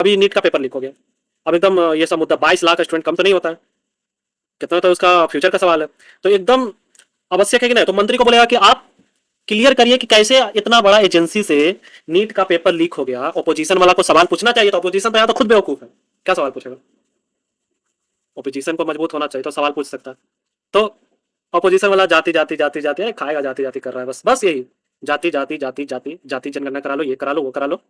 अभी नीट का paper leak हो गया। अब एकदम ये सब मुद्दा, 22 लाख स्टूडेंट कम तो नहीं होता है, कितना तो उसका फ्यूचर का सवाल है। तो एकदम आवश्यक है कि नहीं, तो मंत्री को बोलेगा कि आप क्लियर करिए कि कैसे इतना बड़ा एजेंसी से नीट का पेपर लीक हो गया। ओपोजिशन वाला को सवाल पूछना चाहिए, तो ओपोजिशन तो यहाँ तो खुद बेवकूफ है, क्या सवाल पूछेगा। ओपोजिशन को मजबूत होना चाहिए तो सवाल पूछ सकता है। तो अपोजिशन वाला जाति जाति जाति जाति है, खाएगा जाति जाति कर रहा है, बस बस यही जाति जाति जाति जाति जाति जनगणना करा लो, ये करा लो, वो करा लो।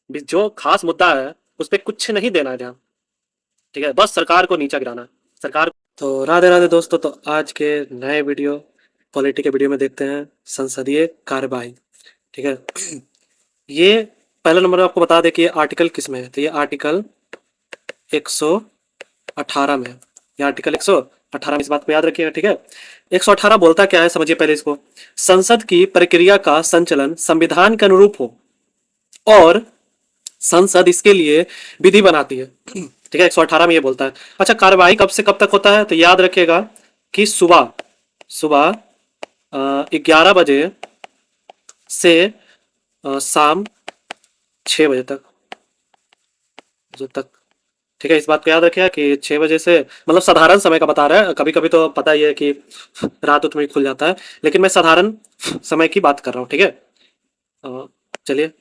जो खास मुद्दा है उस पर कुछ नहीं देना है ध्यान, ठीक है, बस सरकार को नीचा गिराना है सरकार। तो राधे राधे दोस्तों, तो आज के नए वीडियो पॉलिटी के वीडियो में देखते हैं संसदीय कार्यवाही, ठीक है। ये पहला नंबर आपको बता दें कि ये आर्टिकल किस में है, तो ये आर्टिकल 118 में है। ये आर्टिकल 118 में, इस बात को याद रखिएगा, ठीक है। 118 बोलता क्या है समझिए पहले इसको। संसद की प्रक्रिया का संचालन संविधान के अनुरूप हो और संसद इसके लिए विधि बनाती है, ठीक है। 118 में ये बोलता है। अच्छा, कार्यवाही कब से कब तक होता है, तो याद रखिएगा कि सुबह सुबह 11 बजे से शाम 6 बजे तक, जो तक, ठीक है। इस बात को याद रखिएगा कि 6 बजे से, मतलब साधारण समय का बता रहा है, कभी कभी तो पता ही है कि रात उत में खुल जाता है, लेकिन मैं साधारण समय की बात कर रहा हूँ, ठीक है। चलिए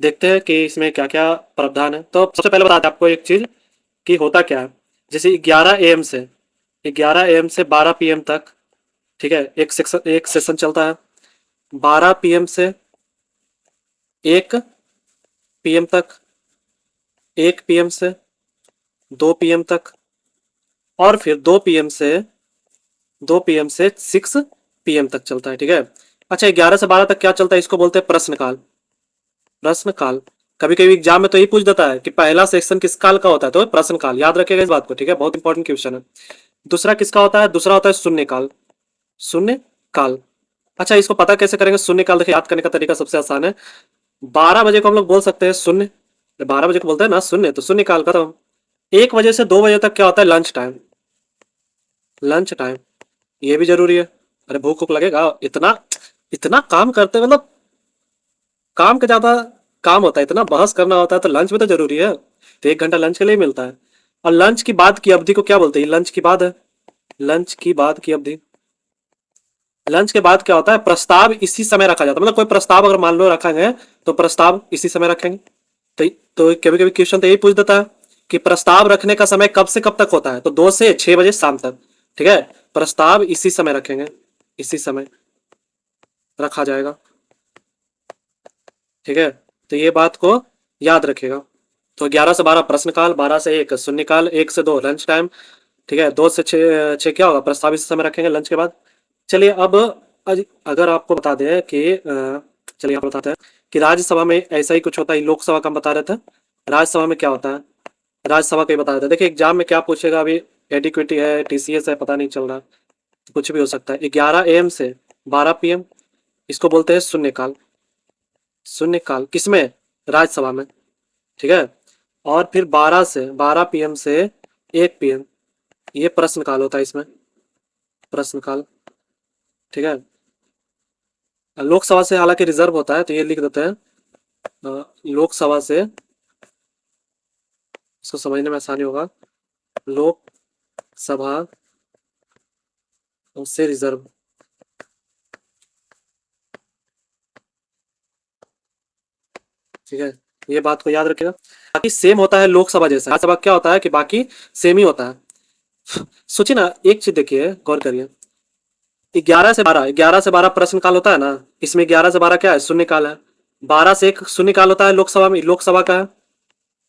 देखते हैं कि इसमें क्या क्या प्रावधान है। तो सबसे पहले बताते हैं आपको एक चीज कि होता क्या है। जैसे 11 AM से 12 PM तक, ठीक है, एक सेशन चलता है। 12 PM से 1 PM तक, 1 PM से 2 PM तक, और फिर 2 PM से 6 PM तक चलता है, ठीक है। अच्छा, 11 से 12 तक क्या चलता है, इसको बोलते हैं प्रश्नकाल। प्रश्नकाल कभी कभी एग्जाम में तो यही पूछ देता है कि पहला सेक्शन किस काल का होता है, तो प्रश्नकाल, याद रखिएगा इस बात को, ठीक है, बहुत इंपॉर्टेंट क्वेश्चन है। दूसरा किसका होता है, दूसरा होता है शून्यकाल। शून्यकाल, अच्छा इसको पता कैसे करेंगे शून्यकाल, देखिए याद करने का तरीका सबसे आसान है। 12 बजे को हम लोग बोल सकते हैं शून्य, 12 बजे को बोलते हैं ना शून्य, तो शून्यकाल खत्म। 1 बजे से 2 बजे तक क्या होता है, लंच टाइम। लंच टाइम ये भी जरूरी है, अरे भूख भूख लगेगा, इतना इतना काम करते, मतलब काम का ज्यादा काम होता है, इतना बहस करना होता है, तो लंच भी तो जरूरी है। तो 1 घंटा लंच के लिए मिलता है। और लंच की बाद की अवधि को क्या बोलते हैं, लंच की बाद है, लंच की बाद की अवधि। लंच के बाद क्या होता है, प्रस्ताव इसी समय रखा जाता है, मतलब कोई प्रस्ताव अगर मान लो रखेंगे तो प्रस्ताव इसी समय रखेंगे। तो कभी कभी क्वेश्चन तो यही पूछ देता है कि प्रस्ताव रखने का समय कब से कब तक होता है, तो 2 से 6 बजे शाम तक, ठीक है। प्रस्ताव इसी समय रखेंगे, इसी समय रखा जाएगा, ठीक है। तो ये बात को याद रखिएगा। तो 11 से 12 प्रश्नकाल, 12 से 1 शून्यकाल, 1 से 2 लंच टाइम, ठीक है। 2 से 6 क्या होगा, प्रस्ताव इसी समय रखेंगे लंच के बाद। चलिए अब अगर आपको बता दें कि चलिए आप बताते हैं कि राज्यसभा में ऐसा ही कुछ होता है, लोकसभा का हम बता रहे थे, राज्यसभा में क्या होता है, राज्यसभा का ही बता रहे थे। देखिए एग्जाम में क्या पूछेगा, अभी एडिक्विटी है, TCS है, पता नहीं चल रहा, कुछ भी हो सकता है। 11 AM से 12 PM, इसको बोलते हैं शून्यकाल। शून्यकाल किसमें, राज्यसभा में, ठीक है। और फिर 12 PM से 1 PM, ये प्रश्नकाल होता है इसमें, प्रश्नकाल, ठीक है। लोकसभा से हालांकि रिजर्व होता है, तो ये लिख देते हैं लोकसभा से, इसको समझने में आसानी होगा, लोकसभा से रिजर्व, ठीक है। ये बात को याद रखिएगा। बाकी सेम होता है लोकसभा जैसा, राज्यसभा क्या होता है कि बाकी सेम ही होता है। सोचिए ना, एक चीज देखिए, गौर करिए, 11 से 12 प्रश्नकाल होता है ना, इसमें 11 से 12 क्या है, शून्यकाल है। 12 से 1 शून्यकाल होता है लोकसभा में, लोकसभा का है,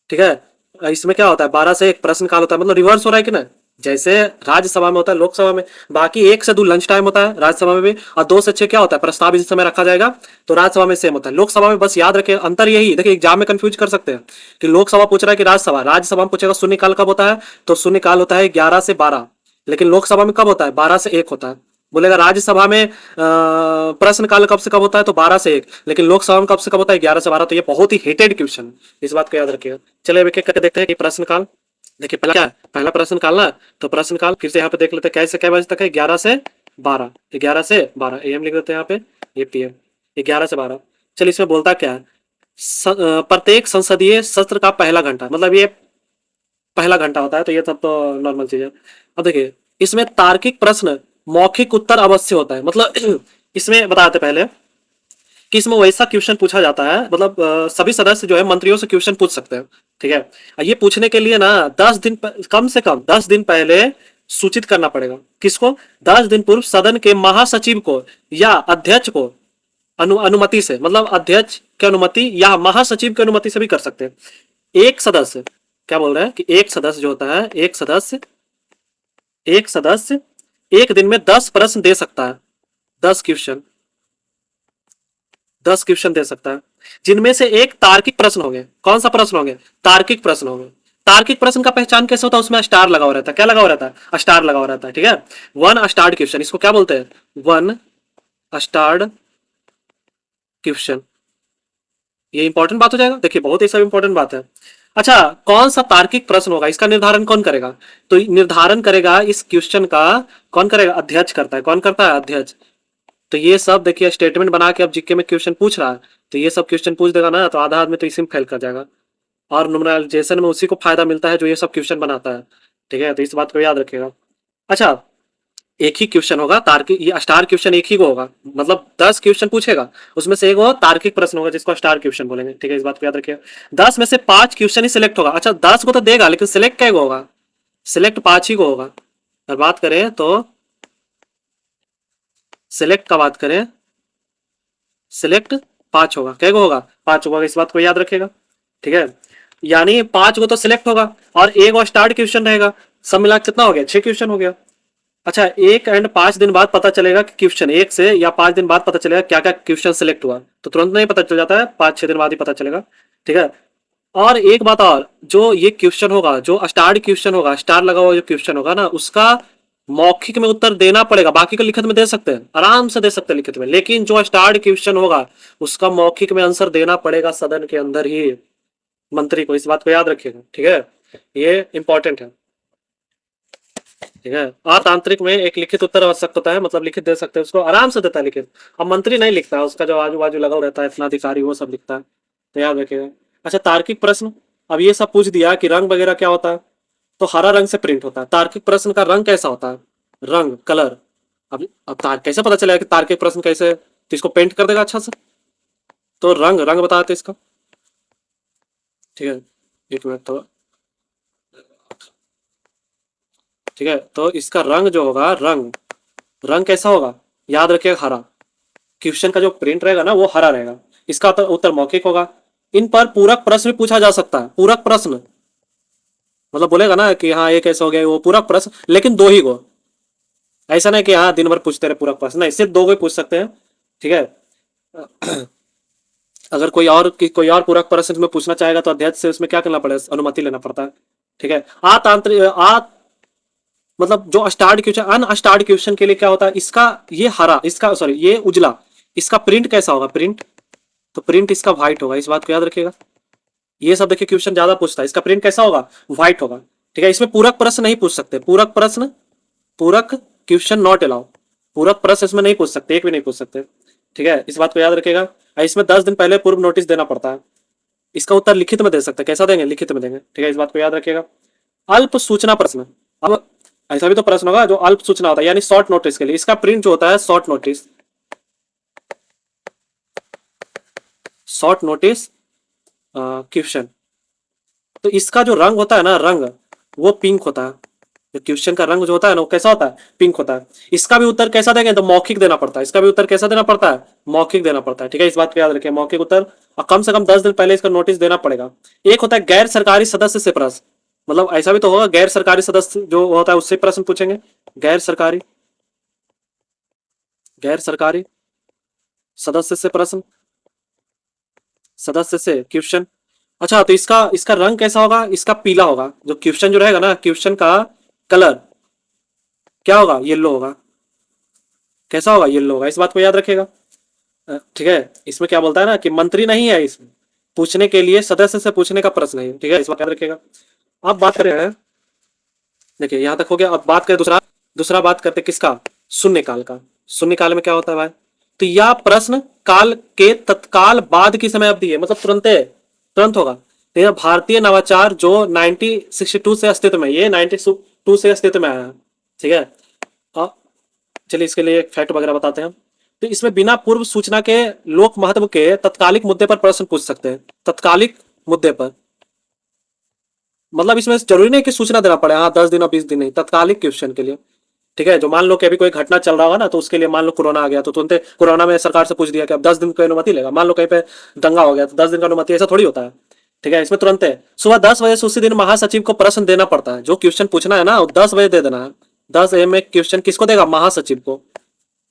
ठीक है। इसमें क्या होता है, 12 से 1 प्रश्नकाल होता है, मतलब रिवर्स हो रहा है कि ना, जैसे राज्यसभा में होता है लोकसभा में। बाकी 1 से 2 लंच टाइम होता है राज्यसभा में भी, और 2 से 6 क्या होता है, प्रस्ताव इसी समय रखा जाएगा, तो राज्यसभा में सेम होता है। लोकसभा में बस याद रखें अंतर यही, देखिए एग्जाम में कंफ्यूज कर सकते हैं कि लोकसभा पूछ रहा है कि राज्यसभा, राज्यसभा में पूछेगा शून्यकाल कब होता है, तो शून्यकाल होता है 11 से 12, लेकिन लोकसभा में कब होता है, 12 से 1 होता है। बोलेगा राज्यसभा में प्रश्नकाल कब से कब होता है, तो 12 से 1, लेकिन लोकसभा में कब से कब होता है, 11 से 12। तो ये बहुत ही हेटेड क्वेश्चन, इस बात को याद रखिएगा। चलिए अब एक एक करके देखते हैं कि प्रश्नकाल। देखिए पहला क्या है, पहला प्रश्नकाल ना, तो प्रश्नकाल फिर से यहाँ पे देख लेते हैं कैसे कै बजे तक है, 11 से 12, 11 से 12 AM लिख देते हैं यहाँ पे, ये PM, 11 से 12। चलिए इसमें बोलता क्या है, प्रत्येक संसदीय सत्र का पहला घंटा, मतलब ये पहला घंटा होता है, तो ये सब तो नॉर्मल चीज है। अब देखिए, इसमें तार्किक प्रश्न मौखिक उत्तर अवश्य होता है, मतलब इसमें बताते पहले कि इसमें वैसा क्वेश्चन पूछा जाता है, मतलब सभी सदस्य जो है मंत्रियों से क्वेश्चन पूछ सकते हैं। ठीक है, ये पूछने के लिए ना 10 दिन कम से कम 10 दिन पहले सूचित करना पड़ेगा। किसको? 10 दिन पूर्व सदन के महासचिव को या अध्यक्ष को अनुमति से, मतलब अध्यक्ष की अनुमति या महासचिव की अनुमति से भी कर सकते हैं। एक सदस्य, क्या बोल रहे हैं कि एक सदस्य जो होता है, एक सदस्य 1 दिन में 10 प्रश्न दे सकता है। 10 क्वेश्चन, 10 क्वेश्चन दे सकता है, जिनमें से एक तार्किक प्रश्न होंगे। कौन सा प्रश्न होंगे? तार्किक प्रश्न होंगे। तार्किक प्रश्न का पहचान कैसे होता है? उसमें स्टार लगा हुआ रहता है। क्या लगा हुआ रहता है? स्टार लगा हुआ रहता है। ठीक है, वन स्टार्ड क्वेश्चन, इसको क्या बोलते हैं? One starred question. ये इंपॉर्टेंट बात हो जाएगा। देखिए, बहुत ही सब इंपॉर्टेंट बात है। अच्छा, कौन सा तार्किक प्रश्न होगा, इसका निर्धारण कौन करेगा? तो निर्धारण करेगा इस क्वेश्चन का, कौन करेगा? अध्यक्ष करता है। कौन करता है? अध्यक्ष। तो ये सब देखिए स्टेटमेंट बना के अब जीके में क्वेश्चन पूछ रहा है, तो ये सब क्वेश्चन पूछ देगा ना, तो आधा आदमी तो इसी में फेल कर जाएगा। और न्यूमराइजेशन में उसी को फायदा मिलता है जो ये सब क्वेश्चन बनाता है। ठीक है, तो इस बात को याद रखिएगा। अच्छा, एक ही क्वेश्चन होगा तार्किक, ये स्टार क्वेश्चन एक ही को होगा, मतलब 10 क्वेश्चन पूछेगा, उसमें से एक वो तार्किक प्रश्न होगा जिसको स्टार क्वेश्चन बोलेंगे। ठीक है, इस बात को याद रखिएगा। 10 में से 5 क्वेश्चन ही सिलेक्ट होगा। अच्छा, 10 को तो देगा, लेकिन सिलेक्ट क्या होगा? सिलेक्ट 5 ही को होगा। और बात करें तो सिलेक्ट का बात करें, सिलेक्ट 5 होगा। क्या होगा? 5 होगा। इस बात को याद रखेगा। ठीक है, यानी 5 को तो सिलेक्ट होगा और एक और स्टार्ट क्वेश्चन रहेगा। सब मिला कितना हो गया? 6 क्वेश्चन हो गया। अच्छा, 1 एंड 5 दिन बाद पता चलेगा कि क्वेश्चन 1 से या 5 दिन बाद पता चलेगा क्या क्या क्वेश्चन सिलेक्ट हुआ, तो तुरंत नहीं पता चल जाता है, 5-6 दिन बाद ही पता चलेगा। ठीक है, और एक बात और, जो ये क्वेश्चन होगा, जो स्टार्ट क्वेश्चन होगा, स्टार लगा हुआ जो क्वेश्चन होगा ना, उसका मौखिक में उत्तर देना पड़ेगा। बाकी का लिखित में दे सकते हैं, आराम से दे सकते हैं लिखित में, लेकिन जो स्टार्ट क्वेश्चन होगा उसका मौखिक में आंसर देना पड़ेगा सदन के अंदर ही मंत्री को। इस बात को याद रखिएगा। ठीक है, ये इंपॉर्टेंट है। ठीक है, अतांत्रिक में एक लिखित उत्तर आवश्यक होता है, मतलब लिखित दे सकते हैं, उसको आराम से देता है लिखित। अब मंत्री नहीं लिखता है, उसका जो आजू बाजू लगा हुआ रहता है इतना अधिकारी, वो सब लिखता है, तो याद रखिएगा। अच्छा, तार्किक प्रश्न, अब ये सब पूछ दिया कि रंग वगैरह क्या होता है, तो हरा रंग से प्रिंट होता है। तार्किक प्रश्न का रंग कैसा होता है? रंग, कलर। अब कैसे पता चलेगा कि तार्किक प्रश्न कैसे? तो इसको पेंट कर देगा अच्छा से, तो रंग रंग बताते इसका। ठीक है, एक मिनट तो। ठीक है, तो इसका रंग जो होगा, रंग रंग कैसा होगा? याद रखिएगा, हरा। क्वेश्चन का जो प्रिंट रहेगा ना, वो हरा रहेगा। इसका उत्तर मौखिक होगा। इन पर पूरक प्रश्न भी पूछा जा सकता है। पूरक प्रश्न मतलब बोलेगा ना कि हाँ ये कैसे हो गया, वो पूरक प्रश्न, लेकिन दो ही को। ऐसा नहीं कि हाँ दिन भर पूछते रहे पूरक प्रश्न, नहीं, सिर्फ 2 को ही पूछ सकते हैं। ठीक है, अगर कोई और पूरक प्रश्न में पूछना चाहेगा तो अध्यक्ष से उसमें क्या करना पड़ेगा? अनुमति लेना पड़ता है। ठीक है, आतांत्रिक मतलब जो स्टार्ट क्वेश्चन, अनस्टार्ट क्वेश्चन के लिए क्या होता है? इसका ये हरा, इसका सॉरी ये उजला, इसका प्रिंट कैसा होगा? प्रिंट, तो प्रिंट इसका व्हाइट होगा। इस बात को याद रखिएगा। ये सब देखिए क्वेश्चन ज्यादा पूछता है, इसका प्रिंट कैसा होगा? व्हाइट होगा। ठीक है, इसमें पूरक प्रश्न नहीं पूछ सकते। पूरक प्रश्न, पूरक क्वेश्चन नॉट अलाउ। पूरक प्रश्न इसमें नहीं पूछ सकते, एक भी नहीं पूछ सकते। ठीक है, इस बात को याद रखिएगा। इसमें 10 दिन पहले पूर्व नोटिस देना पड़ता है। इसका उत्तर लिखित में दे सकते हैं। कैसा देंगे? लिखित में देंगे। ठीक है, इस बात को याद रखिएगा। अल्प सूचना प्रश्न, अब ऐसा भी तो प्रश्न होगा जो अल्प सूचना होता है, यानी शॉर्ट नोटिस के लिए। इसका प्रिंट जो होता है short notice, short notice question, तो इसका जो रंग होता है ना, रंग वो पिंक होता है। जो क्वेश्चन का रंग जो होता है ना, वो कैसा होता है? पिंक होता है। इसका भी उत्तर कैसा देंगे? तो मौखिक देना पड़ता है। इसका भी उत्तर कैसा देना पड़ता है? मौखिक देना पड़ता है। ठीक है, इस बात को याद रखिए, मौखिक उत्तर, और कम से कम 10 दिन पहले इसका नोटिस देना पड़ेगा। एक होता है गैर सरकारी सदस्य से प्रश्न, मतलब ऐसा भी तो होगा, गैर सरकारी सदस्य जो होता है उससे प्रश्न पूछेंगे। गैर सरकारी, गैर सरकारी सदस्य से प्रश्न, सदस्य से क्वेश्चन। अच्छा, तो इसका इसका रंग कैसा होगा? इसका पीला होगा। जो क्वेश्चन जो रहेगा ना, क्वेश्चन का कलर क्या होगा? येलो होगा। कैसा होगा? येलो होगा। इस बात को याद रखिएगा। ठीक है, इसमें क्या बोलता है ना कि मंत्री नहीं है इसमें, पूछने के लिए सदस्य से पूछने का प्रश्न है। ठीक है, इस बात याद रखिएगा। अब बात करें, देखिए यहां तक हो गया। अब बात करें दूसरा, बात करते किसका? शून्यकाल का। शून्यकाल में क्या होता है भाई? तो यह प्रश्न काल के तत्काल बाद की समय अवधि है, मतलब तुरंत होगा। तो यह भारतीय नवाचार जो 1962 से अस्तित्व में, ये 92 से अस्तित्व में आया है, ठीक है। चलिए इसके लिए एक फैक्ट वगैरह बताते हैं। तो इसमें बिना पूर्व सूचना के लोक महत्व के तत्कालिक मुद्दे पर प्रश्न पूछ सकते हैं, तत्कालिक मुद्दे पर। मतलब इसमें जरूरी नहीं कि सूचना देना पड़े, हाँ 10 दिन और 20 दिन नहीं, तत्कालिक क्वेश्चन के लिए, ठीक है। जो मान लो कि अभी कोई घटना चल रहा होगा ना, तो उसके लिए मान लो कोरोना आ गया तो तुरंत कोरोना में सरकार से पूछ दिया कि अब 10 दिन की अनुमति लेगा। मान लो कहीं पे दंगा हो गया तो 10 दिन का अनुमति, ऐसा थोड़ी होता है, ठीक है। इसमें तुरंत है, सुबह 10 बजे से उसी दिन महासचिव को प्रश्न देना पड़ता है। जो क्वेश्चन पूछना है ना, वो 10 बजे दे देना है। 10 AM में क्वेश्चन किसको देगा? महासचिव को।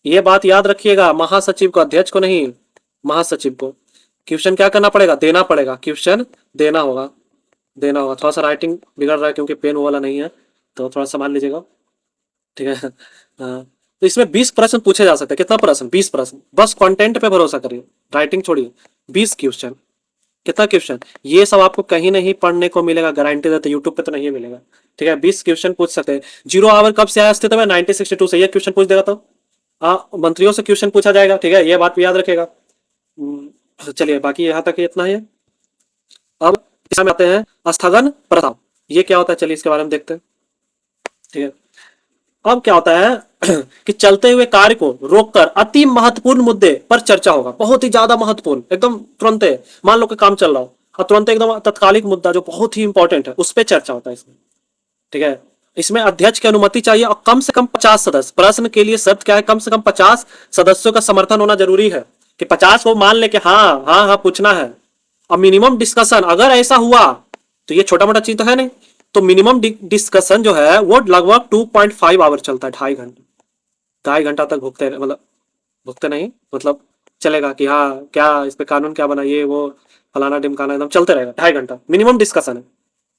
ये बात याद रखिएगा, महासचिव को, अध्यक्ष को नहीं, महासचिव को। क्वेश्चन क्या करना पड़ेगा? देना पड़ेगा, क्वेश्चन देना होगा। थोड़ा सा राइटिंग बिगड़ रहा है क्योंकि पेन वाला नहीं है, तो थोड़ा संभाल लीजिएगा, ठीक है। हाँ, तो इसमें 20 प्रश्न पूछे जा सकते हैं। कितना प्रश्न? 20 प्रश्न। बस कंटेंट पे भरोसा करिए, राइटिंग छोड़िए। 20 क्वेश्चन। कितना क्वेश्चन? ये सब आपको कहीं नहीं पढ़ने को मिलेगा, गारंटी देते, यूट्यूब पे तो नहीं मिलेगा, ठीक है। 20 क्वेश्चन पूछ सकते हैं। जीरो आवर कब से आया अस्तित्व में? 1962 से। ये क्वेश्चन पूछ देगा तो मंत्रियों से क्वेश्चन पूछा जाएगा, ठीक है। ये बात भी याद रखेगा। चलिए बाकी यहाँ तक इतना ही है। अब इसमें आते हैं स्थगन प्रस्ताव। ये क्या होता है? चलिए इसके बारे में देखते हैं, ठीक है। अब क्या होता है कि चलते हुए कार्य को रोककर अति महत्वपूर्ण मुद्दे पर चर्चा होगा। बहुत ही ज्यादा महत्वपूर्ण, एकदम तुरंत। मान लो कि काम चल रहा हो और तुरंत एकदम तत्कालिक मुद्दा जो बहुत ही इंपॉर्टेंट है, उस पर चर्चा होता है इसमें, ठीक है। इसमें अध्यक्ष की अनुमति चाहिए और कम से कम 50 सदस्य। प्रश्न के लिए शर्त क्या है? कम से कम 50 सदस्यों का समर्थन होना जरूरी है, कि 50 को मान ले कि हाँ हाँ हाँ पूछना है। और मिनिमम डिस्कशन, अगर ऐसा हुआ तो ये छोटा मोटा चीज तो है नहीं, तो मिनिमम डिस्कशन जो है वो लगभग 2.5 आवर चलता है, 2.5 घंटे। 2.5 घंटा तक भुगते, मतलब भुगते नहीं, मतलब चलेगा कि हाँ क्या इस पे कानून क्या बना, ये वो फलाना ढिमकाना, एकदम चलते रहेगा। 2.5 घंटा मिनिमम डिस्कशन है,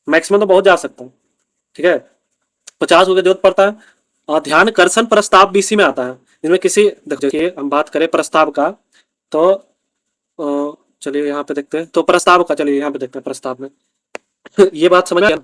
मैक्सिमम तो बहुत जा सकता है, ठीक है। 50 को जरूरत पड़ता है। और ध्यानकर्षण प्रस्ताव भी इसी में आता है। इसमें किसी, देखिए हम बात करें प्रस्ताव का, तो चलिए यहाँ पे देखते हैं। तो प्रस्ताव का, चलिए यहाँ पे देखते हैं प्रस्ताव में। ये बात समझ में,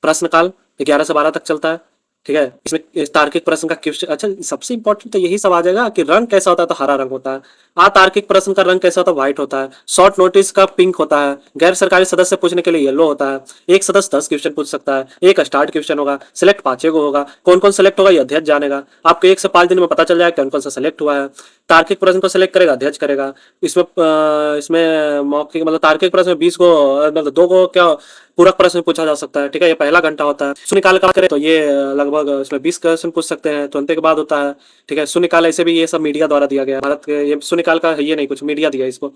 प्रश्नकाल 11 से 12 तक चलता है, ठीक है। इसमें तार्किक प्रश्न का क्वेश्चन, अच्छा सबसे इंपॉर्टेंट तो यही सब आ जाएगा कि रंग कैसा होता है, तो हरा रंग होता है। अतार्किक प्रश्न का रंग कैसा होता है? व्हाइट होता है। शॉर्ट नोटिस का पिंक होता है। गैर सरकारी सदस्य पूछने के लिए येलो होता है। एक सदस्य 10 क्वेश्चन पूछ सकता है। एक स्टार्ट क्वेश्चन होगा। सिलेक्ट 5 को होगा। कौन कौन सिलेक्ट होगा ये अध्यक्ष जानेगा। आपको 1 से 5 दिन में पता चल जाएगा कौन कौन सा सिलेक्ट हुआ है। तार्किक प्रश्न को सिलेक्ट करेगा अध्यक्ष करेगा। इसमें मौखिक, मतलब तार्किक प्रश्न में 20 को, मतलब 2 को क्या पूरक प्रश्न पूछा जा सकता है, ठीक है। ये पहला घंटा होता है। शून्यकाल का करें तो ये लगभग इसमें 20 क्वेश्चन पूछ सकते हैं, तुरंत के बाद होता है, ठीक है। शून्यकाल ऐसे भी ये सब मीडिया द्वारा दिया गया है, भारत के ये शून्यकाल का है, ये नहीं कुछ मीडिया दिया इसको,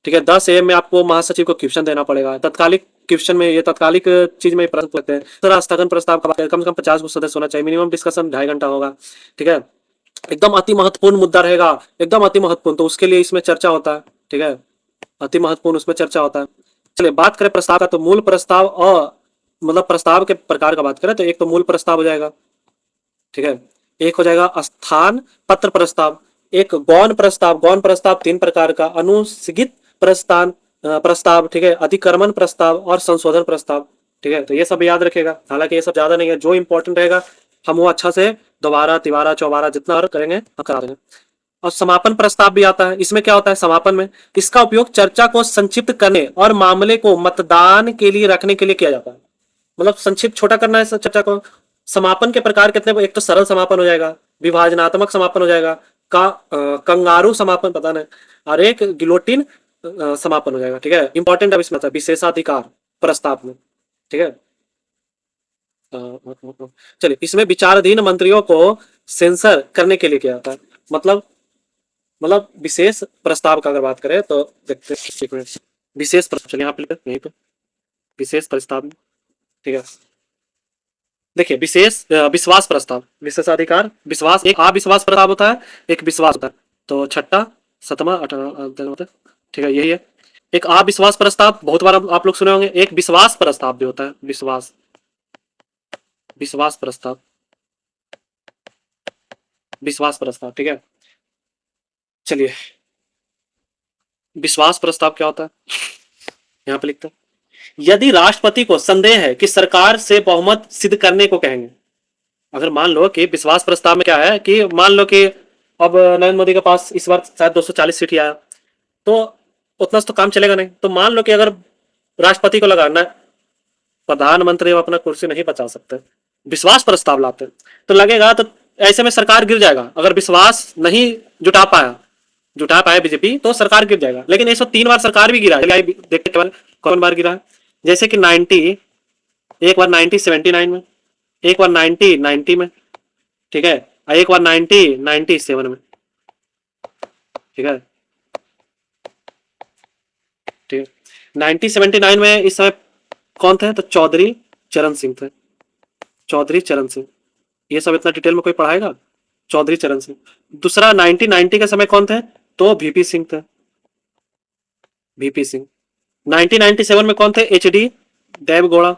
ठीक है। 10 AM में आपको महासचिव को क्वेश्चन देना पड़ेगा। तत्कालिक क्वेश्चन में, ये तत्कालिक चीज में प्रश्न पूछते हैं। सर स्थगन प्रस्ताव का कम से कम 50 को सदस्य होना चाहिए। मिनिमम डिस्कशन 2.5 घंटा होगा, ठीक है। एकदम अति महत्वपूर्ण मुद्दा रहेगा, एकदम अति महत्वपूर्ण, तो उसके लिए इसमें चर्चा होता है, ठीक है। अति महत्वपूर्ण उसमें चर्चा होता है। चलिए बात करें प्रस्ताव का, तो मूल प्रस्ताव और मतलब प्रस्ताव के प्रकार का बात करें तो एक तो मूल प्रस्ताव हो जाएगा, ठीक है। एक हो जाएगा स्थान पत्र प्रस्ताव। एक गौण प्रस्ताव। गौण प्रस्ताव 3 प्रकार का, अनुस्थगित प्रस्ताव, ठीक है, अधिक्रमण प्रस्ताव और संशोधन प्रस्ताव, ठीक है। तो ये सब याद रखेगा, हालांकि ये सब ज्यादा नहीं है, जो इंपॉर्टेंट रहेगा हम वो अच्छा से दोबारा तिबारा चौबारा जितना करेंगे हम करा देंगे। और समापन प्रस्ताव भी आता है। इसमें क्या होता है? समापन में इसका उपयोग चर्चा को संक्षिप्त करने और मामले को मतदान के लिए रखने के लिए किया जाता है। मतलब संक्षिप्त छोटा करना है चर्चा को। समापन के प्रकार कितने? एक तो सरल समापन हो जाएगा, विभाजनात्मक समापन हो जाएगा, कंगारू समापन, पता नहीं, और एक गिलोटिन समापन हो जाएगा, ठीक है। इंपॉर्टेंट अब इसमें आता है विशेषाधिकार प्रस्ताव में, ठीक है। चलिए इसमें विचाराधीन मंत्रियों को सेंसर करने के लिए किया जाता है। मतलब विशेष प्रस्ताव का अगर बात करें तो देखते हैं, एक मिनट। विशेष प्रस्ताव, चलिए यहाँ पे यहीं पे विशेष प्रस्ताव, ठीक है। देखिए विश्वास प्रस्ताव, विशेषाधिकार, विश्वास, एक अविश्वास प्रस्ताव होता है, एक विश्वास होता है। तो छठा, सतमा, अठारह, ठीक है, यही है। एक अविश्वास प्रस्ताव बहुत बार आप लोग सुने होंगे। एक विश्वास प्रस्ताव भी होता है, विश्वास प्रस्ताव, ठीक है। चलिए विश्वास प्रस्ताव क्या होता है यहाँ पे लिखते हैं। यदि राष्ट्रपति को संदेह है कि सरकार से बहुमत सिद्ध करने को कहेंगे। अगर मान लो कि विश्वास प्रस्ताव में क्या है कि मान लो कि अब नरेंद्र मोदी के पास इस बार शायद 240 सीट ही आया, तो उतना से तो काम चलेगा नहीं। तो मान लो कि अगर राष्ट्रपति को लगाना, प्रधानमंत्री अपना कुर्सी नहीं बचा सकते, विश्वास प्रस्ताव लाते तो लगेगा, तो ऐसे में सरकार गिर जाएगा। अगर विश्वास नहीं जुटा पाए बीजेपी तो सरकार गिर जाएगा। लेकिन 103 बार सरकार भी गिरा है, देखते केवल कौन बार गिरा है। जैसे कि 90, एक बार 1979 में, एक बार 1990 में, ठीक है, और एक बार 1997 में, ठीक है, ठीक है। 1979 में इस समय कौन थे? तो चौधरी चरण सिंह थे, चौधरी चरण सिंह। ये सब इतना डिटेल में कोई पढ़ाएगा? चौधरी चरण सिंह। दूसरा 1990 के समय कौन थे? तो वीपी सिंह थे, वीपी सिंह। 1997 में कौन थे? एचडी देवगौड़ा,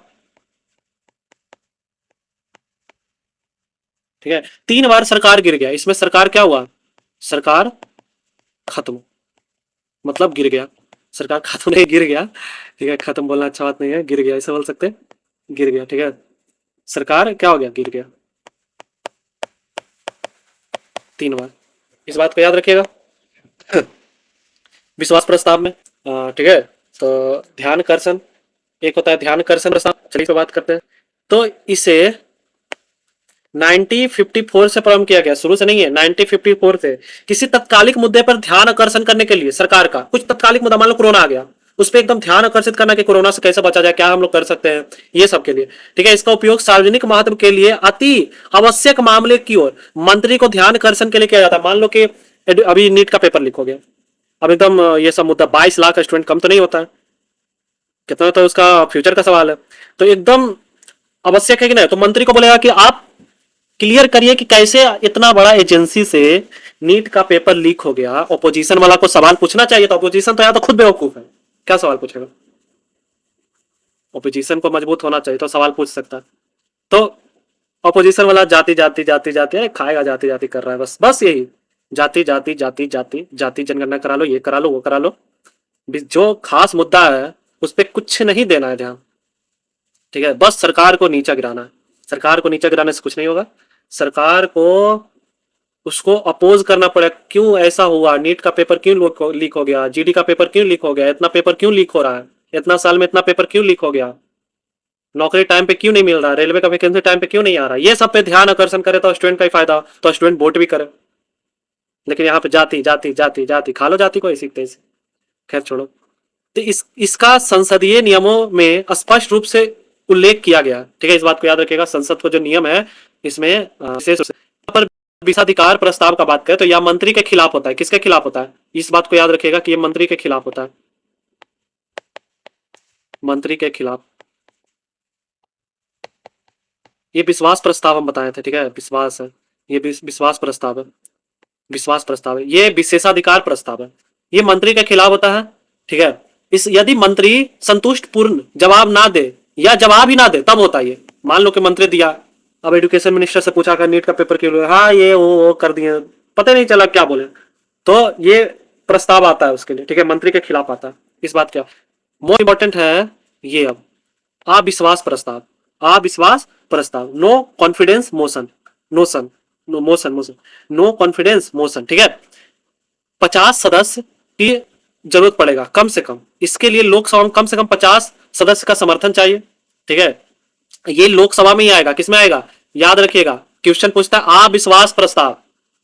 ठीक है। 3 बार सरकार गिर गया। इसमें सरकार क्या हुआ? सरकार खत्म, मतलब गिर गया। सरकार खत्म नहीं, गिर गया, ठीक है। खत्म बोलना अच्छा बात नहीं है, गिर गया ऐसा बोल सकते हैं, गिर गया, ठीक है। सरकार क्या हो गया? गिर गया 3 बार। इस बात को याद रखिएगा विश्वास प्रस्ताव में, ठीक है। तो ध्यान कर्षण, एक होता है ध्यान कर्षण प्रस्ताव, चलिए इस पे बात करते हैं। तो इसे 1954 से प्रारंभ किया गया, शुरू से नहीं है, 1954 से। किसी तत्कालिक मुद्दे पर ध्यान आकर्षण करने के लिए सरकार का, कुछ तत्कालिक मुद्दा, मान लो कोरोना आ गया, उस पर एकदम ध्यान आकर्षित करना कि कोरोना से कैसे बचा जाए, क्या हम लोग कर सकते हैं, ये सब के लिए, ठीक है। इसका उपयोग सार्वजनिक महत्व के लिए अति आवश्यक मामले की ओर मंत्री को ध्यान आकर्षण के लिए किया जाता है। मान लो कि अभी नीट का पेपर लीक हो गया, अब एकदम ये सब मुद्दा, 22 लाख स्टूडेंट कम तो नहीं होता है, कितना तो उसका फ्यूचर का सवाल है, तो एकदम आवश्यक है कि नहीं, तो मंत्री को बोलेगा कि आप क्लियर करिए कि कैसे इतना बड़ा एजेंसी से नीट का पेपर लीक हो गया। ऑपोजिशन वाला को सवाल पूछना चाहिए, तो ऑपोजिशन तो या तो खुद बेवकूफ है, क्या सवाल पूछेगा? ऑपोजिशन को मजबूत होना चाहिए तो सवाल पूछ सकता है। तो ऑपोजिशन वाला जाति जाति जाति जाति खाएगा, जाति जाति कर रहा है, बस बस यही जाति जाति जाति जाति जाति, जनगणना करा लो, ये करा लो, वो करा लो, जो खास मुद्दा है उस पर कुछ नहीं देना है ध्यान, ठीक है। बस सरकार को नीचा गिराना है। सरकार को नीचा गिराने से कुछ नहीं होगा, सरकार को उसको अपोज करना पड़ेगा। क्यों ऐसा हुआ? नीट का पेपर क्यों लीक हो गया? जीडी का पेपर क्यों लीक हो गया? इतना पेपर क्यों लीक हो रहा है? इतना साल में इतना पेपर क्यों लीक हो गया? नौकरी टाइम पे क्यों नहीं मिल रहा? रेलवे का वैकेंसी टाइम पे क्यों नहीं आ रहा? ये सब पे ध्यान आकर्षण करे तो स्टूडेंट का ही फायदा, तो स्टूडेंट वोट भी करे। लेकिन यहाँ पे जाति जाति जाति जाति, खा लो जाति को ऐसी तैसी, खैर छोड़ो। तो इसका संसदीय नियमों में स्पष्ट रूप से उल्लेख किया गया, ठीक है। इस बात को याद रखिएगा, संसद को जो नियम है इसमें विशेष रूप से पर विशेषाधिकार प्रस्ताव का बात करें तो यह मंत्री के खिलाफ होता है। किसके खिलाफ होता है? इस बात को याद रखिएगा कि यह मंत्री के खिलाफ होता है, मंत्री के खिलाफ। ये विश्वास प्रस्ताव हम बताए थे, ठीक है, विश्वास है, ये विश्वास प्रस्ताव है, विश्वास प्रस्ताव है। ये विशेषाधिकार प्रस्ताव है, ये मंत्री के खिलाफ होता है, ठीक है। इस यदि मंत्री संतुष्ट पूर्ण जवाब ना दे या जवाब ही ना दे तब होता है ये। मान लो कि मंत्री दिया, अब एजुकेशन मिनिस्टर से पूछा कर नीट का पेपर क्यों, हाँ ये वो कर दिए, पता नहीं चला क्या बोले, तो ये प्रस्ताव आता है उसके लिए, ठीक है, मंत्री के खिलाफ आता है। इस बात क्या मोस्ट इंपॉर्टेंट है ये। अब अविश्वास प्रस्ताव, अविश्वास प्रस्ताव, no confidence motion, notion, no motion, motion, no confidence motion, ठीक है। 50 सदस्य की जरूरत पड़ेगा कम से कम, इसके लिए लोकसभा में कम से कम 50 सदस्य का समर्थन चाहिए, ठीक है। ये लोकसभा में ही आएगा, किसमें आएगा? याद रखिएगा, क्वेश्चन पूछता है अविश्वास प्रस्ताव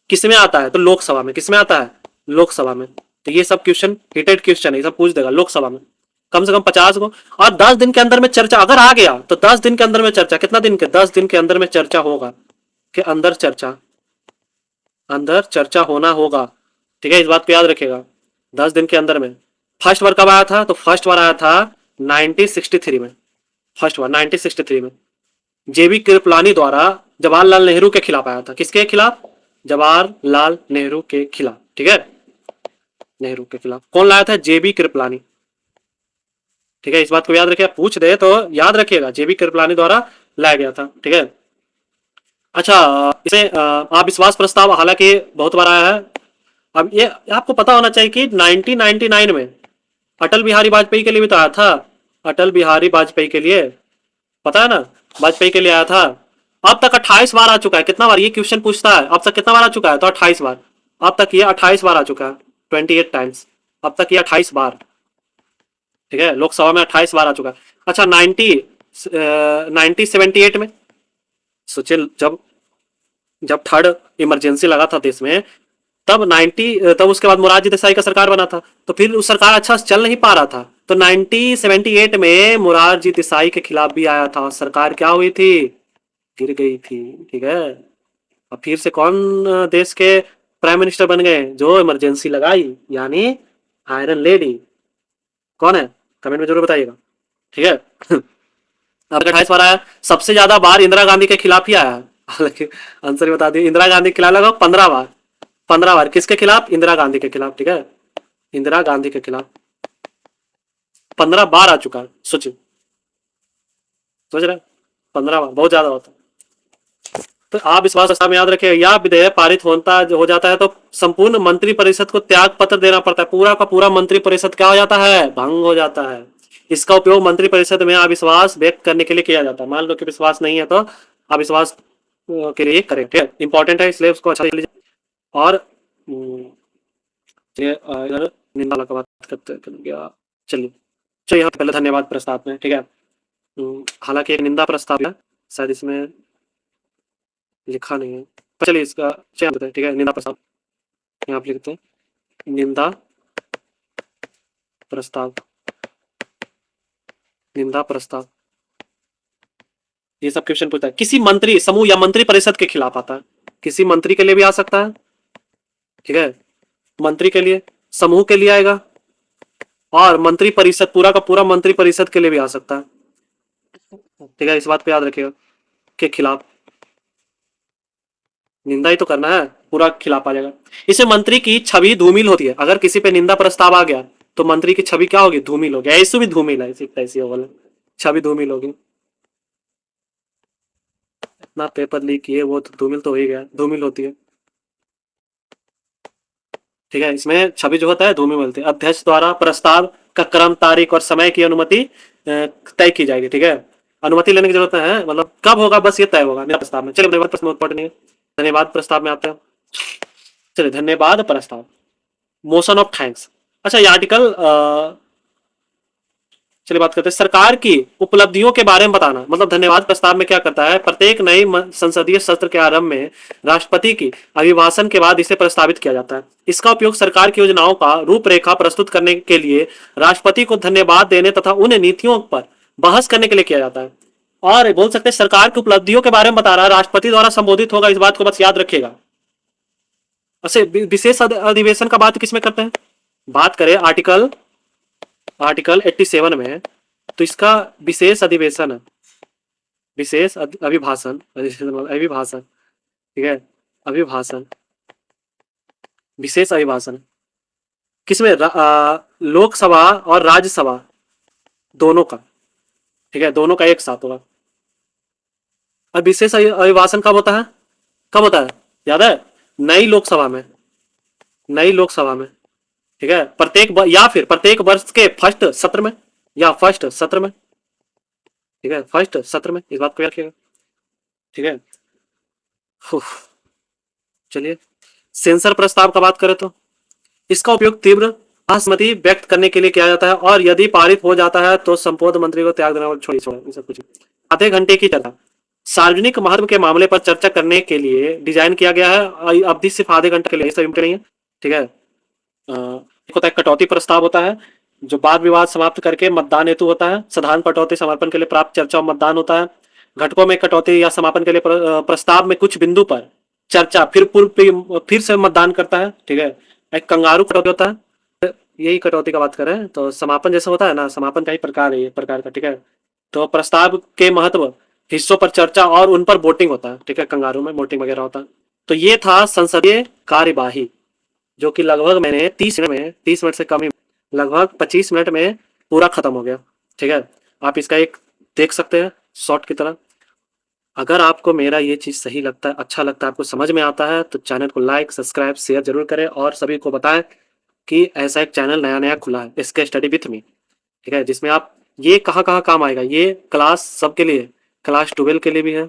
किसमें आता है? तो लोकसभा में। किसमें आता है? लोकसभा में। तो ये सब क्वेश्चन हिटेड क्वेश्चन है, सब पूछ देगा लोकसभा में, कम से कम 50 को। और 10 दिन के अंदर में चर्चा अगर आ गया तो 10 दिन के अंदर में चर्चा, कितना दिन के? 10 दिन के अंदर में चर्चा होगा, के अंदर चर्चा, अंदर चर्चा होना होगा, ठीक है। इस बात को याद रखिएगा, 10 दिन के अंदर में। फर्स्ट बार कब आया था? तो फर्स्ट बार आया था 1963 में, फर्स्ट बार 1963 में जेबी कृपलानी द्वारा जवाहरलाल नेहरू के खिलाफ आया था। किसके खिलाफ? जवाहरलाल नेहरू के खिलाफ, ठीक है, नेहरू के खिलाफ। कौन लाया था? जेबी कृपलानी, ठीक है। इस बात को याद रखिएगा, पूछ दे तो याद रखिएगा, जेबी कृपलानी द्वारा लाया गया था, ठीक है। अच्छा, इसे अविश्वास प्रस्ताव हालांकि बहुत बार आया है। अब ये आपको पता होना चाहिए कि 1999 में अटल बिहारी वाजपेयी के लिए भी तो आया था, अटल बिहारी वाजपेयी के लिए, पता है ना, वाजपेयी के लिए आया था। अब तक 28 बार आ चुका है। कितना बार ये क्वेश्चन पूछता है? अब तक कितना बार आ चुका है? तो 28 बार। अब तक ये 28 बार आ चुका है, 28 टाइम्स। अब तक ये 28 बार, ठीक है, लोकसभा में 28 बार आ चुका है। अच्छा 1978 में सोचिए, जब जब थर्ड इमरजेंसी लगा था देश में, तब उसके बाद मोरारजी देसाई का सरकार बना था, तो फिर उस सरकार अच्छा से चल नहीं पा रहा था, तो 1978 में मोरारजी देसाई के खिलाफ भी आया था, सरकार क्या हुई थी, गिर गई थी, ठीक है। अब फिर से कौन देश के प्राइम मिनिस्टर बन गए, जो इमरजेंसी लगाई, यानी आयरन लेडी, कौन है, कमेंट में जरूर बताइएगा, ठीक है। अब 28 बार आया, सबसे ज्यादा बार इंदिरा गांधी के खिलाफ ही आया है। हालांकि आंसर ही बता दिए, इंदिरा गांधी के खिलाफ लगा 15 बार, 15 बार किसके खिलाफ, इंदिरा गांधी के खिलाफ, ठीक है, इंदिरा गांधी के खिलाफ 15 बार आ चुका है, सोचिए, सोच रहे 15 बार बहुत ज्यादा होता है। तो आप इस बात में याद रखिए, यह विधेयक पारित होता हो जाता है तो संपूर्ण मंत्री परिषद को त्याग पत्र देना पड़ता है, पूरा का पूरा मंत्री परिषद क्या हो जाता है, भंग हो जाता है। इसका उपयोग मंत्री परिषद में अविश्वास व्यक्त करने के लिए किया जाता है। मान लो कि विश्वास नहीं है तो अविश्वास के लिए करें, ठीक है, इंपॉर्टेंट है, इसलिए उसको अच्छा लीजिए। और इधर निंदा वाला का बात करते कर गया, चलिए चलिए यहाँ पहले धन्यवाद प्रस्ताव में, ठीक है। हालांकि एक निंदा प्रस्ताव है, शायद इसमें लिखा नहीं है, पर चलिए इसका चयन करते हैं, ठीक है, निंदा प्रस्ताव यहाँ आप लिखते हैं, निंदा प्रस्ताव, निंदा प्रस्ताव। ये सब क्वेश्चन पूछता है, किसी मंत्री समूह या मंत्री परिषद के खिलाफ आता है, किसी मंत्री के लिए भी आ सकता है, ठीक है, मंत्री के लिए, समूह के लिए आएगा, और मंत्री परिषद पूरा का पूरा मंत्री परिषद के लिए भी आ सकता है, ठीक है, इस बात को याद रखिएगा, के खिलाफ निंदा ही तो करना है, पूरा खिलाफ आ जाएगा। इससे मंत्री की छवि धूमिल होती है, अगर किसी पे निंदा प्रस्ताव आ गया तो मंत्री की छवि क्या होगी, धूमिल होगी, ऐसी भी धूमिल है, ऐसी होगा, छवि धूमिल होगी। इतना पेपर लीक किए, वो तो धूमिल तो हो ही गया, धूमिल होती है, ठीक है, इसमें छवि जो होता है धूमिल मिलती है। अध्यक्ष द्वारा प्रस्ताव का क्रम, तारीख और समय की अनुमति तय की जाएगी, ठीक है, अनुमति लेने की जरूरत है, मतलब कब होगा बस ये तय होगा प्रस्ताव में। चलिए धन्यवाद प्रस्ताव इम्पोर्टेंट नहीं है, धन्यवाद प्रस्ताव में आते हैं। चलिए धन्यवाद प्रस्ताव, मोशन ऑफ थैंक्स। अच्छा ये आर्टिकल, चलिए बात करते हैं सरकार की उपलब्धियों के बारे में बताना, मतलब धन्यवाद प्रस्ताव में क्या करता है, प्रत्येक नई संसदीय सत्र के आरंभ में राष्ट्रपति की अभिभाषण के बाद इसे प्रस्तावित किया जाता है। इसका उपयोग सरकार की योजनाओं का रूपरेखा प्रस्तुत करने के लिए, राष्ट्रपति को धन्यवाद देने तथा उन नीतियों पर बहस करने के लिए किया जाता है। और बोल सकते हैं सरकार की उपलब्धियों के बारे में बता रहा है, राष्ट्रपति द्वारा संबोधित होगा, इस बात को बस याद रखिएगा। अच्छा विशेष अधिवेशन का बात किसमें करते हैं, बात करें आर्टिकल 87 में, तो इसका विशेष अधिवेशन है, विशेष अभिभाषण, अभिभाषण, ठीक है, अभिभाषण, विशेष अभिभाषण किसमें, लोकसभा और राज्यसभा दोनों का, ठीक है, दोनों का एक साथ होगा। अब विशेष अभिभाषण कब होता है, कब होता है, याद है, नई लोकसभा में, नई लोकसभा में, ठीक है, या फिर प्रत्येक वर्ष के फर्स्ट सत्र में, या फर्स्ट सत्र में, ठीक है, फर्स्ट सत्र में, इस बात को याद रखिएगा, ठीक है। चलिए सेंसर प्रस्ताव का बात करें तो इसका उपयोग तीव्र असहमति व्यक्त करने के लिए किया जाता है, और यदि पारित हो जाता है तो संबोध मंत्री को त्याग देना, छोड़िए सब कुछ। आधे घंटे की चर्चा, सार्वजनिक महत्व के मामले पर चर्चा करने के लिए डिजाइन किया गया है, अवधि सिर्फ आधे घंटे के लिए, सब नहीं है, ठीक है। एक होता है कटौती प्रस्ताव होता है, जो वाद विवाद समाप्त करके मतदान हेतु होता है, साधारण कटौती समर्पण के लिए प्राप्त चर्चा और मतदान होता है। घटकों में कटौती या समापन के लिए प्रस्ताव में कुछ बिंदु पर चर्चा, फिर से मतदान करता है, ठीक है। एक कंगारू कटौती होता है, यही कटौती का बात करें तो समापन जैसा होता है ना, समापन का ही प्रकार है ये प्रकार का, ठीक है। तो प्रस्ताव के महत्व हिस्सों पर चर्चा और उन पर वोटिंग होता है, ठीक है, कंगारू में वोटिंग वगैरह होता है। तो ये था संसदीय कार्यवाही, जो कि लगभग मैंने 30 मिनट से कम ही, लगभग 25 मिनट में पूरा खत्म हो गया, ठीक है। आप इसका एक देख सकते हैं शॉर्ट की तरह। अगर आपको मेरा ये चीज़ सही लगता है, अच्छा लगता है, आपको समझ में आता है, तो चैनल को लाइक सब्सक्राइब शेयर जरूर करें, और सभी को बताएं कि ऐसा एक चैनल नया नया खुला है, इसके स्टडी विथ मी, ठीक है, जिसमें आप ये कहाँ कहाँ काम आएगा, ये क्लास सबके लिए, क्लास 12 के लिए भी है,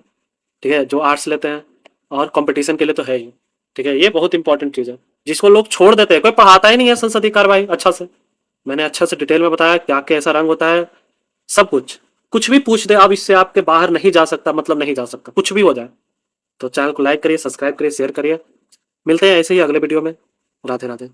ठीक है, जो आर्ट्स लेते हैं, और कंपटीशन के लिए तो है ही, ठीक है, ये बहुत इंपॉर्टेंट चीज़ है। जिसको लोग छोड़ देते हैं, कोई पढ़ाता ही नहीं है संसदीय कार्यवाही अच्छा से। मैंने अच्छा से डिटेल में बताया क्या कैसा रंग होता है, सब कुछ भी पूछ दे अब इससे आपके बाहर नहीं जा सकता, मतलब नहीं जा सकता, कुछ भी हो जाए। तो चैनल को लाइक करिए, सब्सक्राइब करिए, शेयर करिए। मिलते हैं ऐसे ही अगले वीडियो में। राधे राधे।